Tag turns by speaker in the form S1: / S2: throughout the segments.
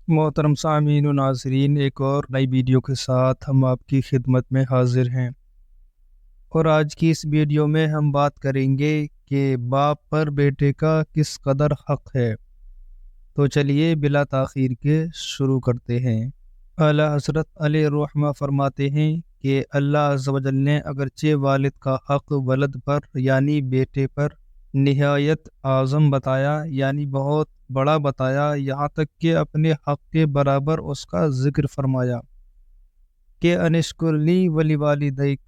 S1: محترم سامعین و ناظرین، ایک اور نئی ویڈیو کے ساتھ ہم آپ کی خدمت میں حاضر ہیں، اور آج کی اس ویڈیو میں ہم بات کریں گے کہ باپ پر بیٹے کا کس قدر حق ہے۔ تو چلیے بلا تاخیر کے شروع کرتے ہیں۔ اعلیٰ حضرت علیہ الرحمہ فرماتے ہیں کہ اللہ عز و جل نے اگرچہ والد کا حق ولد پر یعنی بیٹے پر نہایت اعظم بتایا، یعنی بہت بڑا بتایا، یہاں تک کہ اپنے حق کے برابر اس کا ذکر فرمایا کہ انشکرلی ولی والدیک،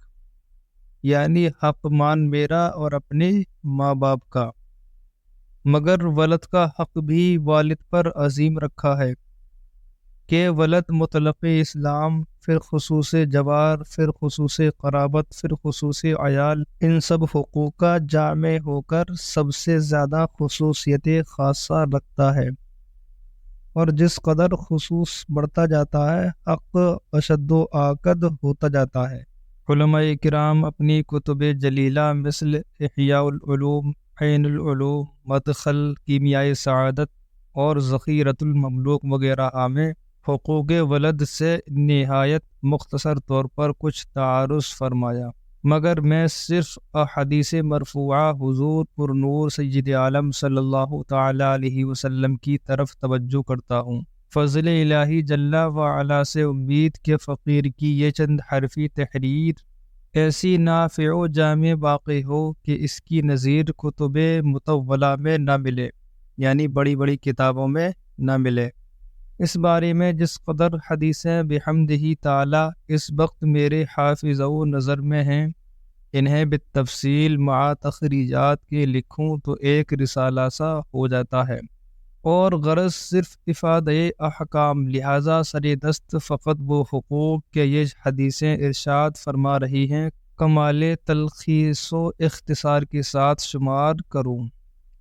S1: یعنی حق مان میرا اور اپنے ماں باپ کا، مگر ولد کا حق بھی والد پر عظیم رکھا ہے کہ ولد مطلق اسلام، پھر خصوص جوار، پھر خصوص قرابت، پھر خصوص عیال، ان سب حقوق کا جامع ہو کر سب سے زیادہ خصوصیت خاصہ رکھتا ہے، اور جس قدر خصوص بڑھتا جاتا ہے حق اشد و آکد ہوتا جاتا ہے۔ علماء کرام اپنی کتب جلیلہ مثل احیاء العلوم، عین العلوم، مدخل، کیمیائے سعادت اور ذخیرۃ المملوک وغیرہ میں حقوق ولد سے نہایت مختصر طور پر کچھ تعارض فرمایا، مگر میں صرف احادیث مرفوعہ حضور پر نور سید عالم صلی اللہ تعالی علیہ وسلم کی طرف توجہ کرتا ہوں۔ فضل الہی جل وعلا سے امید کہ فقیر کی یہ چند حرفی تحریر ایسی نافع و جامع واقع ہو کہ اس کی نظیر کتب مطولہ میں نہ ملے، یعنی بڑی بڑی کتابوں میں نہ ملے۔ اس بارے میں جس قدر حدیثیں بحمدہ تعالی اس وقت میرے حافظ و نظر میں ہیں، انہیں بالتفصیل مع تخریجات کے لکھوں تو ایک رسالہ سا ہو جاتا ہے، اور غرض صرف افادہ احکام، لہٰذا سر دست فقط وہ حقوق کہ یہ حدیثیں ارشاد فرما رہی ہیں کمال تلخیص و اختصار کے ساتھ شمار کروں۔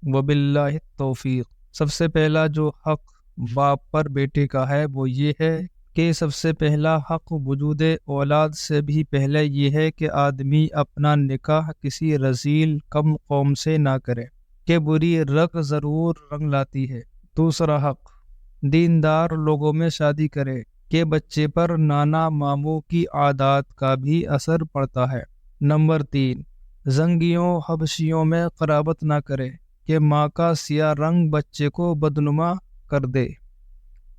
S1: وباللہ التوفیق۔ سب سے پہلا جو حق باپ پر بیٹے کا ہے وہ یہ ہے کہ سب سے پہلا حق وجود اولاد سے بھی پہلے یہ ہے کہ آدمی اپنا نکاح کسی رذیل کم قوم سے نہ کرے کہ بری رگ ضرور رنگ لاتی ہے۔ دوسرا حق دیندار لوگوں میں شادی کرے کہ بچے پر نانا ماموں کی عادات کا بھی اثر پڑتا ہے۔ نمبر 3، زنگیوں حبشیوں میں قرابت نہ کرے کہ ماں کا سیاہ رنگ بچے کو بدنما کر دے،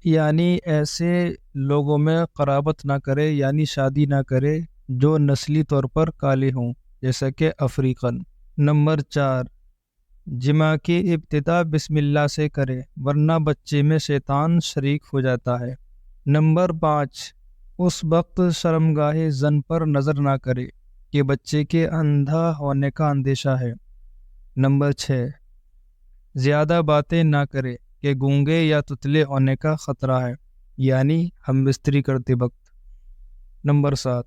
S1: یعنی ایسے لوگوں میں قرابت نہ کرے، یعنی شادی نہ کرے جو نسلی طور پر کالے ہوں، جیسا کہ افریقن۔ نمبر 4، جماع کی ابتدا بسم اللہ سے کرے، ورنہ بچے میں شیطان شریک ہو جاتا ہے۔ نمبر 5، اس وقت شرمگاہ زن پر نظر نہ کرے کہ بچے کے اندھا ہونے کا اندیشہ ہے۔ نمبر 6، زیادہ باتیں نہ کرے کہ گونگے یا تتلے ہونے کا خطرہ ہے، یعنی ہم بستری کرتے وقت۔ نمبر 7،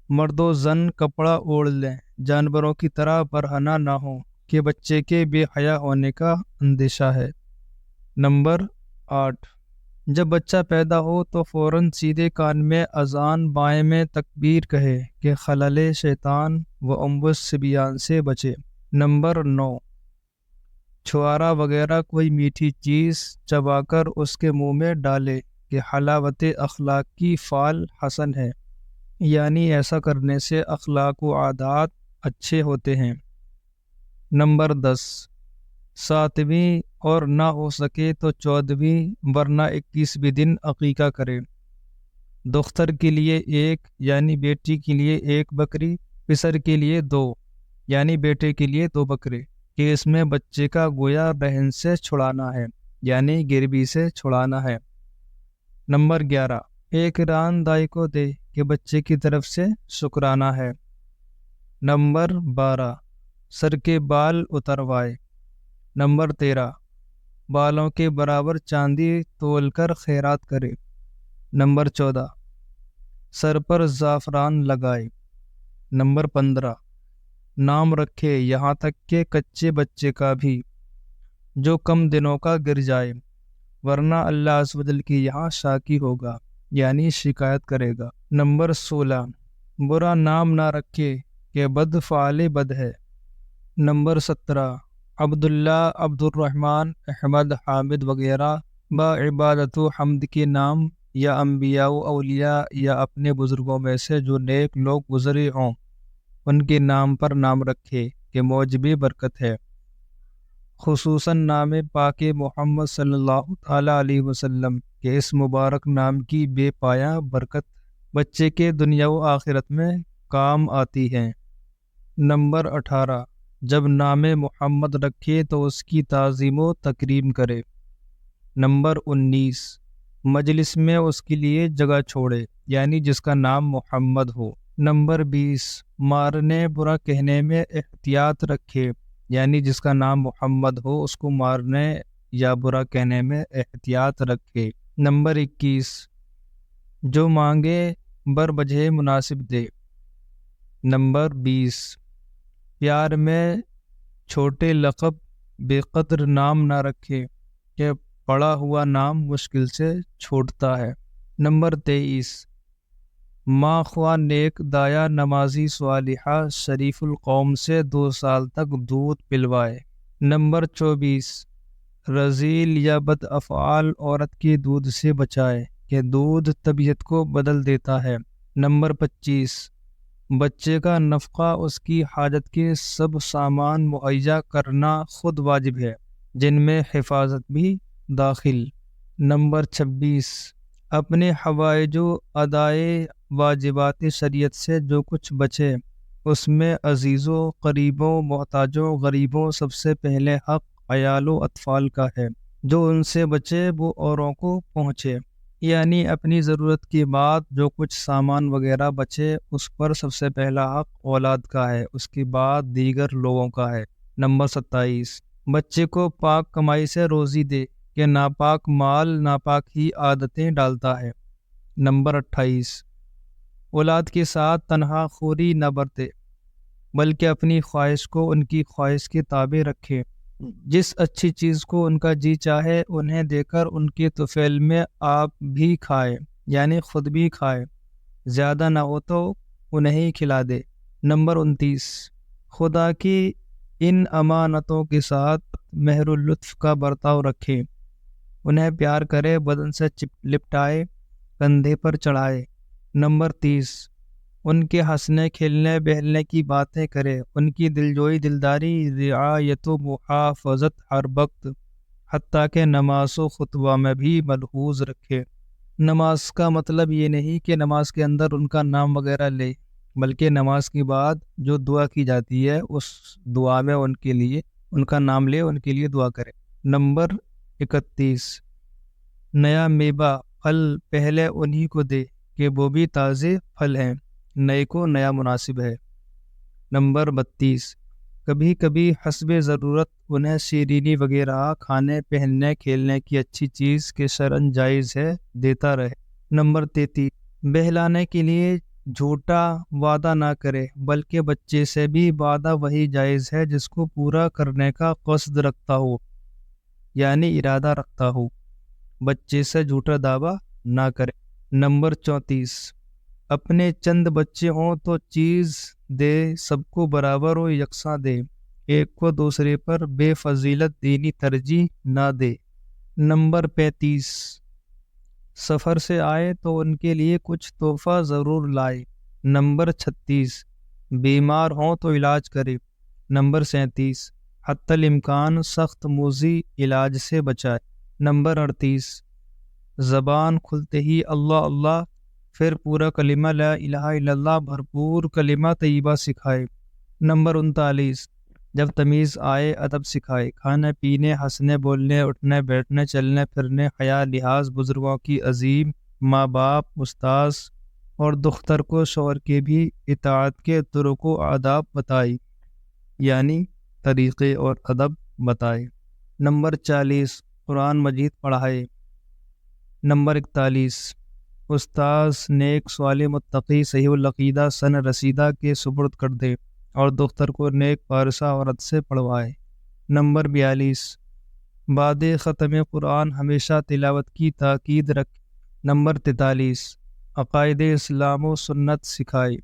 S1: مرد و زن کپڑا اوڑھ لیں، جانوروں کی طرح برہنہ نہ ہوں کہ بچے کے بے حیا ہونے کا اندیشہ ہے۔ نمبر 8، جب بچہ پیدا ہو تو فوراً سیدھے کان میں اذان، بائیں میں تکبیر کہے کہ خلل شیطان و انبس صبیان سے بچے۔ نمبر 9، چھوارا وغیرہ کوئی میٹھی چیز چبا کر اس کے منہ میں ڈالے کہ حلاوت اخلاق کی فال حسن ہے، یعنی ایسا کرنے سے اخلاق و عادات اچھے ہوتے ہیں۔ نمبر 10، 7ویں اور نہ ہو سکے تو 14ویں ورنہ 21ویں دن عقیقہ کرے۔ دختر کے لیے 1 یعنی بیٹی کے لیے 1 بکری، پسر کے لیے 2 یعنی بیٹے کے لیے 2 بکرے، کہ اس میں بچے کا گویا رہن سے چھڑانا ہے، یعنی گربی سے چھڑانا ہے۔ نمبر 11، 1 ران دائی کو دے کہ بچے کی طرف سے شکرانہ ہے۔ نمبر 12، سر کے بال اتروائے۔ نمبر 13، بالوں کے برابر چاندی تول کر خیرات کرے۔ نمبر 14، سر پر زعفران لگائے۔ نمبر 15، نام رکھے یہاں تک کہ کچے بچے کا بھی جو کم دنوں کا گر جائے، ورنہ اللہ عز و جل کی یہاں شاکی ہوگا، یعنی شکایت کرے گا۔ نمبر 16، برا نام نہ رکھے کہ بد فعال بد ہے۔ نمبر 17، عبداللہ، عبد الرحمن، احمد، حامد وغیرہ با عبادت و حمد کے نام یا انبیاء و اولیاء یا اپنے بزرگوں میں سے جو نیک لوگ گزرے ہوں ان کے نام پر نام رکھے کہ موجب برکت ہے، خصوصاً نام پاک محمد صلی اللہ تعالیٰ علیہ وسلم کے اس مبارک نام کی بے پایہ برکت بچے کے دنیا و آخرت میں کام آتی ہے۔ نمبر 18، جب نام محمد رکھے تو اس کی تعظیم و تکریم کرے۔ نمبر 19، مجلس میں اس کے لیے جگہ چھوڑے، یعنی جس کا نام محمد ہو۔ نمبر 20، مارنے برا کہنے میں احتیاط رکھے، یعنی جس کا نام محمد ہو اس کو مارنے یا برا کہنے میں احتیاط رکھے۔ نمبر 21، جو مانگے بر بجہ مناسب دے۔ نمبر 20، پیار میں چھوٹے لقب بے قدر نام نہ رکھے کہ پڑا ہوا نام مشکل سے چھوٹتا ہے۔ نمبر 23، ماں خواہ نیک دایا نمازی صالحہ شریف القوم سے 2 سال تک دودھ پلوائے۔ نمبر 24، رذیل یا بد افعال عورت کے دودھ سے بچائے کہ دودھ طبیعت کو بدل دیتا ہے۔ نمبر 25، بچے کا نفقہ اس کی حاجت کے سب سامان مہیا کرنا خود واجب ہے، جن میں حفاظت بھی داخل۔ نمبر 26، اپنے حوائج و ادائے واجبات شریعت سے جو کچھ بچے اس میں عزیزوں، قریبوں، محتاجوں، غریبوں سب سے پہلے حق عیال و اطفال کا ہے۔ جو ان سے بچے وہ اوروں کو پہنچے، یعنی اپنی ضرورت کے بعد جو کچھ سامان وغیرہ بچے اس پر سب سے پہلا حق اولاد کا ہے، اس کے بعد دیگر لوگوں کا ہے۔ نمبر 27، بچے کو پاک کمائی سے روزی دے کہ ناپاک مال ناپاک ہی عادتیں ڈالتا ہے۔ نمبر 28، اولاد کے ساتھ تنہا خوری نہ برتے بلکہ اپنی خواہش کو ان کی خواہش کے تابع رکھے۔ جس اچھی چیز کو ان کا جی چاہے انہیں دے کر ان کے طفیل میں آپ بھی کھائے، یعنی خود بھی کھائے، زیادہ نہ ہو تو انہیں ہی کھلا دے۔ نمبر 29، خدا کی ان امانتوں کے ساتھ مہر اللطف کا برتاؤ رکھے، انہیں پیار کرے، بدن سے لپٹائے، کندھے پر چڑھائے۔ نمبر 30، ان کے ہنسنے کھیلنے بہلنے کی باتیں کرے، ان کی دلجوئی دلداری رعایت و محافظت ہر وقت، حتیٰ کہ نماز و خطبہ میں بھی ملحوظ رکھے۔ نماز کا مطلب یہ نہیں کہ نماز کے اندر ان کا نام وغیرہ لے، بلکہ نماز کے بعد جو دعا کی جاتی ہے اس دعا میں ان کے لیے ان کا نام لے، ان کے لیے دعا کرے۔ نمبر 31، نیا میوہ پھل پہلے انہی کو دے کہ وہ بھی تازے پھل ہیں، نئے کو نیا مناسب ہے۔ نمبر 32، کبھی کبھی حسب ضرورت انہیں شیرینی وغیرہ کھانے پہننے کھیلنے کی اچھی چیز کے شرعاً جائز ہے دیتا رہے۔ نمبر 33، بہلانے کے لیے جھوٹا وعدہ نہ کرے بلکہ بچے سے بھی وعدہ وہی جائز ہے جس کو پورا کرنے کا قصد رکھتا ہو، یعنی ارادہ رکھتا ہو، بچے سے جھوٹا دعویٰ نہ کرے۔ نمبر 34، اپنے چند بچے ہوں تو چیز دے سب کو برابر و یکساں دے، ایک کو دوسرے پر بے فضیلت دینی ترجیح نہ دے۔ نمبر 35، سفر سے آئے تو ان کے لیے کچھ تحفہ ضرور لائے۔ نمبر 36، بیمار ہوں تو علاج کرے۔ نمبر 37، حتی الامکان سخت موذی علاج سے بچائے۔ نمبر 38، زبان کھلتے ہی اللہ اللہ پھر پورا کلمہ لا الہ الا اللہ بھرپور کلمہ طیبہ سکھائے۔ نمبر 39، جب تمیز آئے ادب سکھائے، کھانے پینے، ہنسنے بولنے، اٹھنے بیٹھنے، چلنے پھرنے، حیا لحاظ، بزرگوں کی عظیم، ماں باپ، استاذ اور دختر کو شوہر کے بھی اطاعت کے طرق و آداب بتائی، یعنی طریقے اور ادب بتائے۔ نمبر 40، قرآن مجید پڑھائے۔ نمبر 41، استاذ نیک صالح متقی صحیح العقیدہ سن رسیدہ کے سپرد کر دے اور دختر کو نیک فارسہ عورت سے پڑھوائے۔ نمبر 42، بعد ختم قرآن ہمیشہ تلاوت کی تاکید رکھ۔ نمبر 43، عقائد اسلام و سنت سکھائے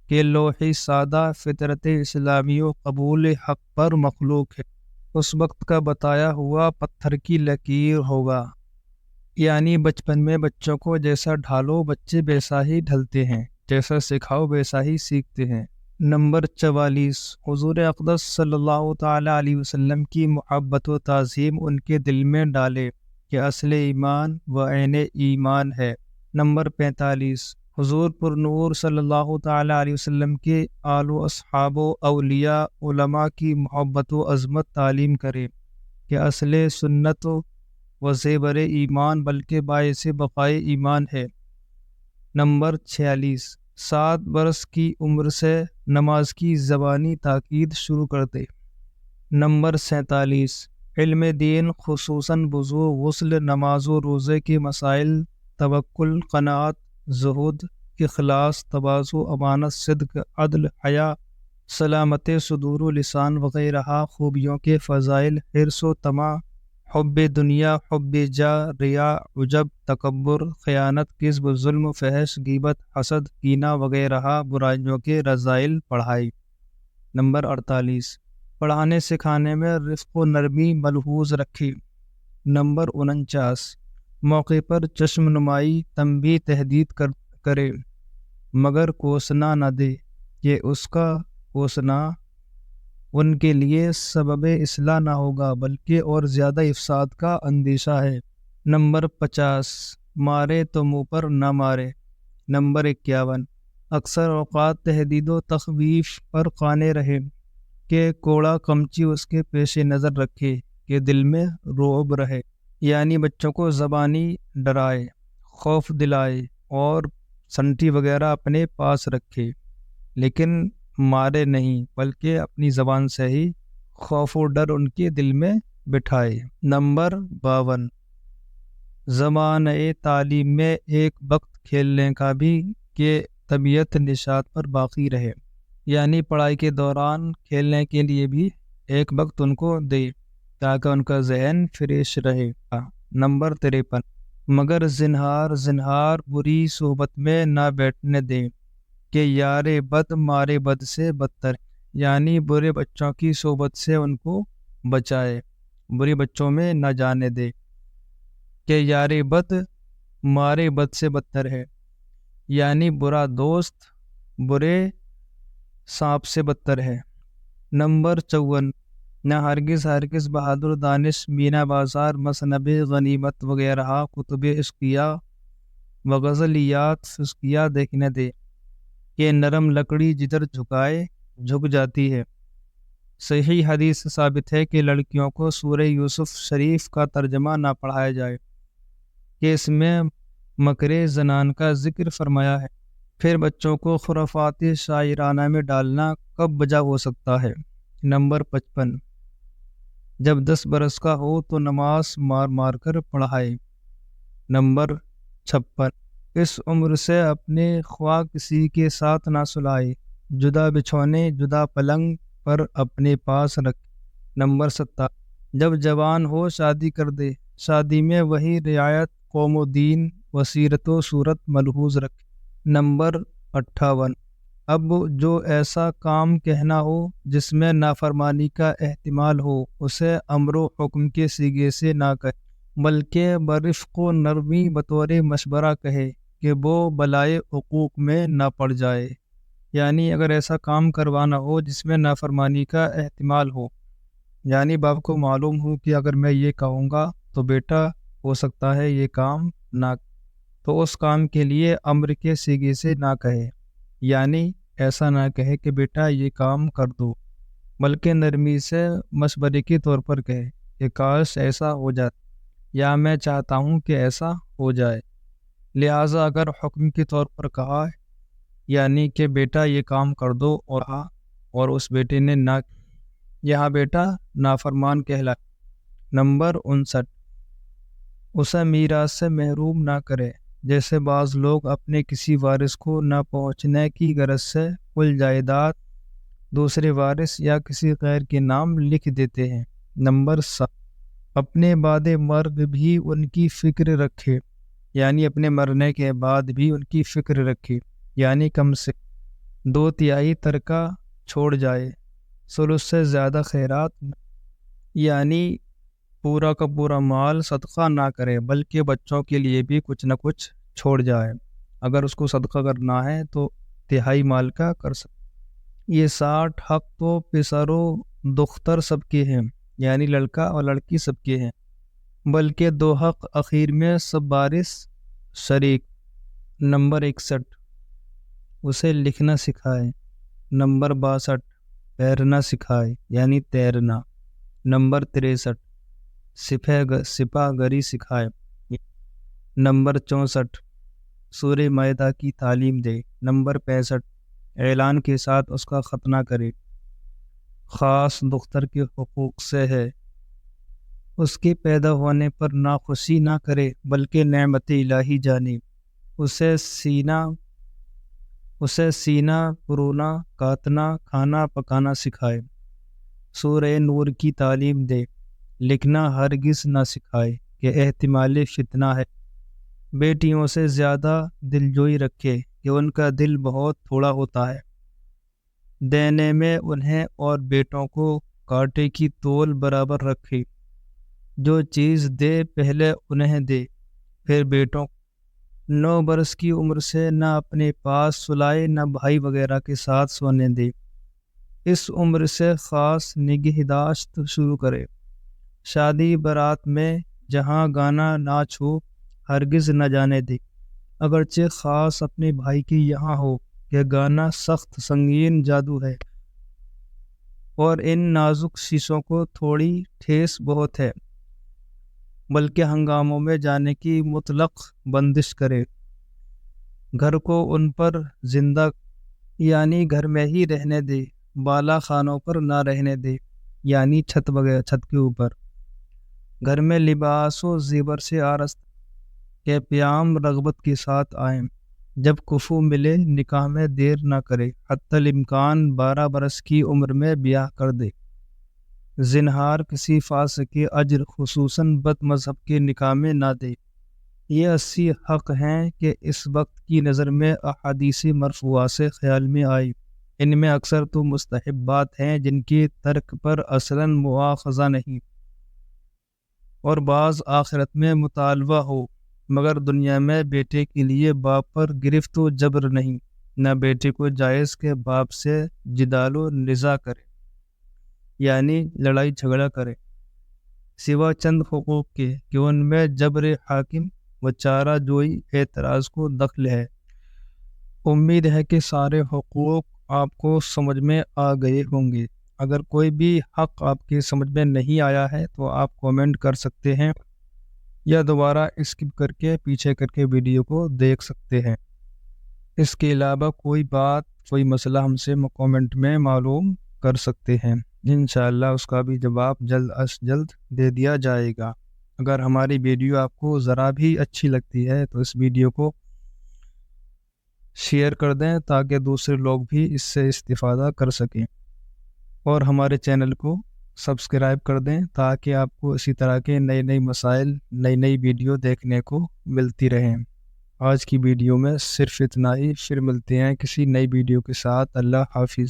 S1: کہ لوح سادہ فطرت اسلامی و قبول حق پر مخلوق ہے، اس وقت کا بتایا ہوا پتھر کی لکیر ہوگا، یعنی بچپن میں بچوں کو جیسا ڈھالو بچے ویسا ہی ڈھلتے ہیں، جیسا سکھاؤ ویسا ہی سیکھتے ہیں۔ نمبر 44، حضور اقدس صلی اللہ تعالیٰ علیہ وسلم کی محبت و تعظیم ان کے دل میں ڈالے کہ اصل ایمان و عین ایمان ہے۔ نمبر 45، حضور پر نور صلی اللہ تعالیٰ علیہ وسلم کے آل و اصحاب و اولیاء علماء کی محبت و عظمت تعلیم کرے کہ اصل سنت و زیور ایمان بلکہ باعث بقائے ایمان ہے۔ نمبر 46، 7 برس کی عمر سے نماز کی زبانی تاکید شروع کر دے۔ نمبر 47، علم دین خصوصاً وضو، غسل، نماز و روزے کے مسائل، توکل، قناعت، زہد، اخلاص، تواضع، امانت، صدق، عدل، حیا، سلامت صدور و لسان وغیرہ خوبیوں کے فضائل، حرص و طمع، حب دنیا، حب جاہ، ریا، عجب، تکبر، خیانت، کذب، ظلم، فحش، غیبت، حسد، کینہ وغیرہ برائیوں کے رذائل پڑھائی۔ نمبر 48، پڑھانے سکھانے میں رفق و نرمی ملحوظ رکھی۔ نمبر 49، موقع پر چشم نمائی، تنبیہ، تہدید کرے مگر کوسنا نہ دے کہ اس کا کوسنا ان کے لیے سبب اصلاح نہ ہوگا بلکہ اور زیادہ افساد کا اندیشہ ہے۔ نمبر 50، مارے تو منہ پر نہ مارے۔ نمبر 51، اکثر اوقات تہدید و تخویف پر قانے رہے کہ کوڑا کمچی اس کے پیش نظر رکھے کہ دل میں رعب رہے، یعنی بچوں کو زبانی ڈرائے، خوف دلائے اور سنٹی وغیرہ اپنے پاس رکھے، لیکن مارے نہیں بلکہ اپنی زبان سے ہی خوف و ڈر ان کے دل میں بٹھائے۔ نمبر 52، زمانۂ تعلیم میں ایک وقت کھیلنے کا بھی کہ طبیعت نشاط پر باقی رہے، یعنی پڑھائی کے دوران کھیلنے کے لیے بھی ایک وقت ان کو دے تاکہ ان کا ذہن فریش رہے۔ نمبر 53، مگر زنہار بری صحبت میں نہ بیٹھنے دیں کہ یار بد مارے بد سے بدتر، یعنی برے بچوں کی صحبت سے ان کو بچائے، برے بچوں میں نہ جانے دے کہ یار بد مارے بد سے بدتر ہے، یعنی برا دوست برے سانپ سے بدتر ہے۔ نمبر 54، نہ ہرگز بہادر دانش مینا بازار مصنب غنیمت وغیرہ کتب عشقیہ و غزلیات فسقیہ دیکھنے دے کہ نرم لکڑی جدھر جھکائے جھک جاتی ہے۔ صحیح حدیث سے ثابت ہے کہ لڑکیوں کو سورہ یوسف شریف کا ترجمہ نہ پڑھایا جائے کہ اس میں مکر زنان کا ذکر فرمایا ہے۔ پھر بچوں کو خرافات شاعرانہ میں ڈالنا کب بجا ہو سکتا ہے؟ نمبر 55، جب 10 برس کا ہو تو نماز مار مار کر پڑھائے۔ نمبر 56، اس عمر سے اپنے خواہ کسی کے ساتھ نہ سلائے، جدا بچھونے جدا پلنگ پر اپنے پاس رکھ۔ نمبر 57، جب جوان ہو شادی کر دے، شادی میں وہی رعایت قوم و دین و سیرت و صورت ملحوظ رکھ۔ نمبر 58، اب جو ایسا کام کہنا ہو جس میں نافرمانی کا احتمال ہو اسے امر و حکم کے سیغے سے نہ کہے بلکہ برفق و نرمی بطور مشورہ کہے کہ وہ بلائے حقوق میں نہ پڑ جائے، یعنی اگر ایسا کام کروانا ہو جس میں نافرمانی کا احتمال ہو، یعنی باپ کو معلوم ہو کہ اگر میں یہ کہوں گا تو بیٹا ہو سکتا ہے یہ کام نہ، تو اس کام کے لیے امر کے سیغے سے نہ کہے، یعنی ایسا نہ کہے کہ بیٹا یہ کام کر دو، بلکہ نرمی سے مشورے کے طور پر کہے کہ کاش ایسا ہو جاتا یا میں چاہتا ہوں کہ ایسا ہو جائے۔ لہٰذا اگر حکم کے طور پر کہا یعنی کہ بیٹا یہ کام کر دو اور اس بیٹے نے نہ، یہاں بیٹا نافرمان کہلائے۔ نمبر 59، اسے میراث سے محروم نہ کرے، جیسے بعض لوگ اپنے کسی وارث کو نہ پہنچنے کی غرض سے کل جائیداد دوسرے وارث یا کسی غیر کے نام لکھ دیتے ہیں۔ نمبر 7، اپنے بعد مرگ بھی ان کی فکر رکھے، یعنی اپنے مرنے کے بعد بھی ان کی فکر رکھے، یعنی کم سے 2/3 ترکہ چھوڑ جائے، ثلث سے زیادہ خیرات، یعنی پورا کا پورا مال صدقہ نہ کرے بلکہ بچوں کے لیے بھی کچھ نہ کچھ چھوڑ جائے۔ اگر اس کو صدقہ کرنا ہے تو تہائی مال کا کر سکتے۔ یہ 60 حق تو پسر و دختر سب کے ہیں، یعنی لڑکا اور لڑکی سب کے ہیں، بلکہ 2 حق اخیر میں سب وارث شریک۔ نمبر 61 اسے لکھنا سکھائے۔ نمبر 62 تیرنا سکھائے، یعنی تیرنا۔ نمبر 63 سپاہ گری سکھائے۔ نمبر 64 سورہ مائدہ کی تعلیم دے۔ نمبر 65 اعلان کے ساتھ اس کا ختنہ کرے۔ خاص دختر کے حقوق سے ہے، اس کے پیدا ہونے پر ناخوشی نہ کرے بلکہ نعمت الہی جانے۔ اسے سینہ پرونا، کاتنا، کھانا پکانا سکھائے۔ سورہ نور کی تعلیم دے۔ لکھنا ہرگز نہ سکھائے کہ احتمال فتنہ ہے۔ بیٹیوں سے زیادہ دلجوئی رکھے کہ ان کا دل بہت تھوڑا ہوتا ہے۔ دینے میں انہیں اور بیٹوں کو کانٹے کی تول برابر رکھے۔ جو چیز دے پہلے انہیں دے، پھر بیٹوں کو۔ 9 برس کی عمر سے نہ اپنے پاس سلائے نہ بھائی وغیرہ کے ساتھ سونے دے۔ اس عمر سے خاص نگہداشت شروع کرے۔ شادی برات میں جہاں گانا ناچ ہو ہرگز نہ جانے دے، اگرچہ خاص اپنے بھائی کے یہاں ہو کہ گانا سخت سنگین جادو ہے اور ان نازک شیشوں کو تھوڑی ٹھیس بہت ہے، بلکہ ہنگاموں میں جانے کی مطلق بندش کرے۔ گھر کو ان پر زندہ، یعنی گھر میں ہی رہنے دے، بالا خانوں پر نہ رہنے دے، یعنی چھت کے اوپر۔ گھر میں لباس و زیور سے آراستہ کے پیام رغبت کے ساتھ آئیں۔ جب کفو ملے نکاح میں دیر نہ کرے، حتی الامکان 12 برس کی عمر میں بیاہ کر دے۔ زنہار کسی فاسق اجر خصوصاً بد مذہب کے نکاح میں نہ دے۔ یہ 80 حق ہیں کہ اس وقت کی نظر میں احادیث مرفوعہ سے خیال میں آئی۔ ان میں اکثر تو مستحبات ہیں جن کی ترک پر اصلاً مواخذہ نہیں، اور بعض آخرت میں مطالبہ ہو، مگر دنیا میں بیٹے کے لیے باپ پر گرفت و جبر نہیں، نہ بیٹے کو جائز کے باپ سے جدال و نزاع کرے، یعنی لڑائی جھگڑا کرے، سوا چند حقوق کے کہ ان میں جبر حاکم و چارہ جوئی اعتراض کو دخل ہے۔ امید ہے کہ سارے حقوق آپ کو سمجھ میں آ گئے ہوں گے۔ اگر کوئی بھی حق آپ کے سمجھ میں نہیں آیا ہے تو آپ کومنٹ کر سکتے ہیں یا دوبارہ اسکپ کر کے پیچھے کر کے ویڈیو کو دیکھ سکتے ہیں۔ اس کے علاوہ کوئی بات، کوئی مسئلہ ہم سے کومنٹ میں معلوم کر سکتے ہیں، انشاءاللہ اس کا بھی جواب جلد از جلد دے دیا جائے گا۔ اگر ہماری ویڈیو آپ کو ذرا بھی اچھی لگتی ہے تو اس ویڈیو کو شیئر کر دیں تاکہ دوسرے لوگ بھی اس سے استفادہ کر سکیں، اور ہمارے چینل کو سبسکرائب کر دیں تاکہ آپ کو اسی طرح کے نئے مسائل، نئی ویڈیو دیکھنے کو ملتی رہیں۔ آج کی ویڈیو میں صرف اتنا ہی، پھر ملتے ہیں کسی نئی ویڈیو کے ساتھ۔ اللہ حافظ۔